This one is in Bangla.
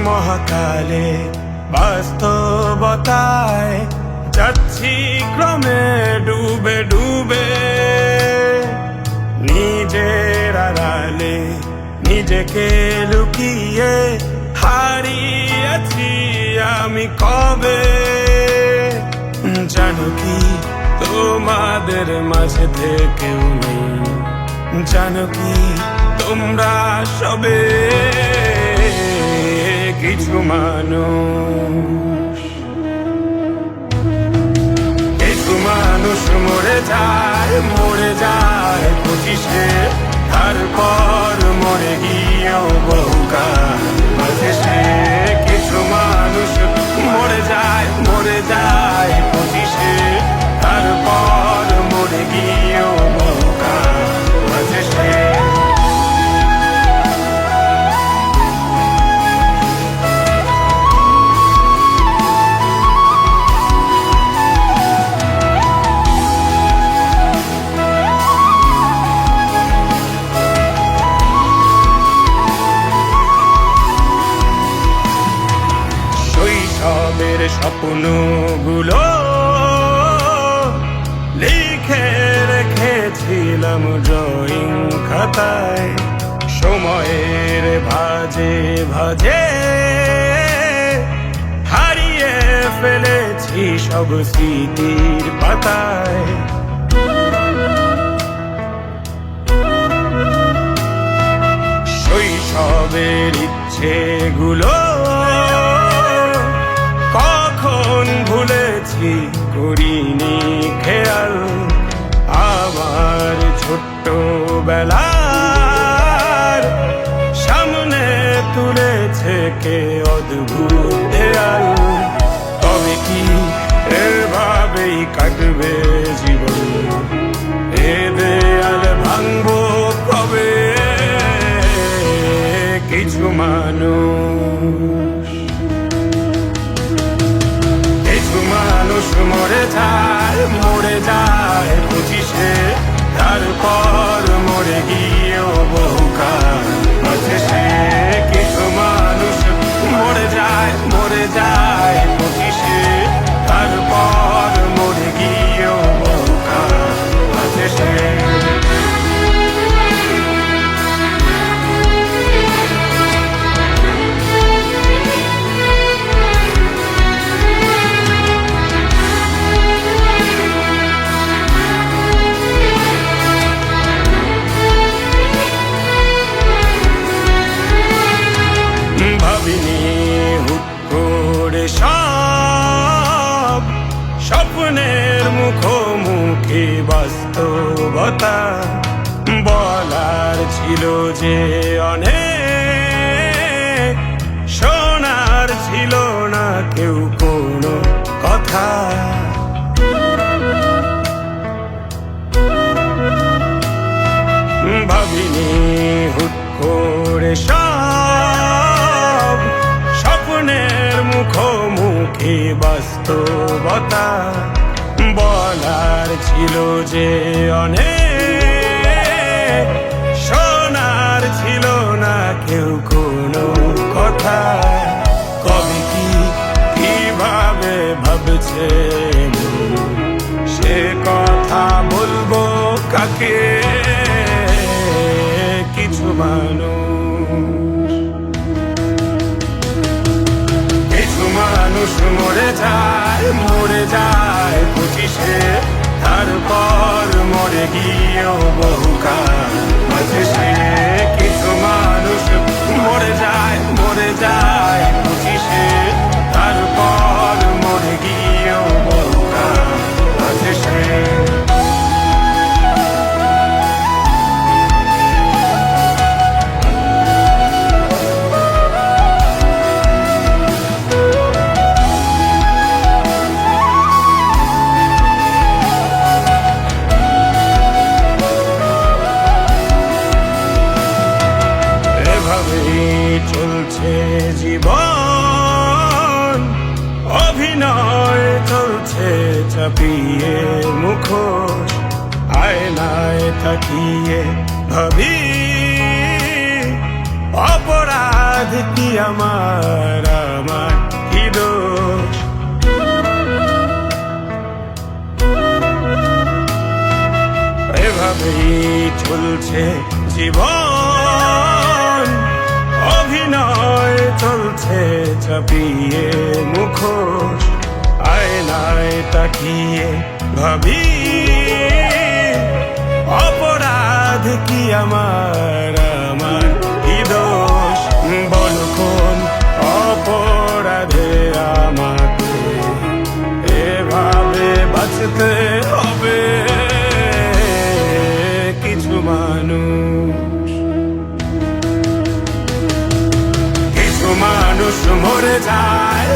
মহাকালে বাস্তবতায় যাচ্ছি ক্রমে ডুবে ডুবে, নিজের আড়ালে নিজেকে লুকিয়ে হারিয়েছি আমি কবে। জানো কি তোমাদের মাঝে থেকেও নেই, জানো কি তোমরা সবে কিছু মানুষ, কিছু মানুষ মরে যায় 25-এ, তারপর মরে গিয়েও বহুকাল মাঝে সে। কিছু মানুষ মরে যায় 25-এ, তারপর মরে গিয়েও বহুকাল মাঝে সে। শৈশবের স্বপ্নগুলো লিখে রেখেছিলাম ড্রয়িং খাতায়, সময়ের ভাজে ভাজে হারিয়ে ফেলেছি সব স্মৃতির পাতায়। শৈশবের ইচ্ছেগুলো কখন ভুলেছি করিনি খেয়াল, আমার ছোট্ট বেলার সামনে তুলেছে কে অদ্ভুত দেয়াল। তবে কি এভাবেই কাটবে জীবন, এ দেয়াল ভাঙবো কবে? কিছু মানুষ, কিছু মানুষ মরে যায় 25-এ, তারপর মরে গিয়েও বহুকাল মাঝে সে। কিছু মানুষ মরে যায় 25-এ, তারপর মরে গিয়েও বহুকাল মাঝে সে। ভাবিনি হুট করে সব স্বপ্নের মুখোমুখি বাস্তবতা, বলার ছিল যে অনেক, শোনার ছিল না কেউ কোনো কথা। ভাবিনি হুট করে সব স্বপ্নের মুখোমুখি বাস্তবতা, বলার ছিল যে অনেক, শোনার ছিল না কেউ কোনো কথা। কবে কি কিভাবে ভাবছে সে কথা বলবো কাকে? কিছু মানুষ, কিছু মানুষ মরে যায় 25-এ, তারপর মরে গিয়েও বহুকাল মাঝে সে। কিছু মানুষ মরে যায় 25-এ, তারপর মরে গিয়েও বহুকাল মাঝে সে। চাপিয়ে মুখোশ আয়নায় তাকিয়ে ভাবি অপরাধ কি আমার কি দোষ। এভাবেই চলছে জীবন, অভিনয় চলছে চাপিয়ে মুখোশ আয়নায় তাকিয়ে ভাবি অপরাধ কি আমার কি দোষ। বল কোন অপরাধে আমাকে এভাবে বাঁচতে হবে। কিছু মানুষ মরে যায়,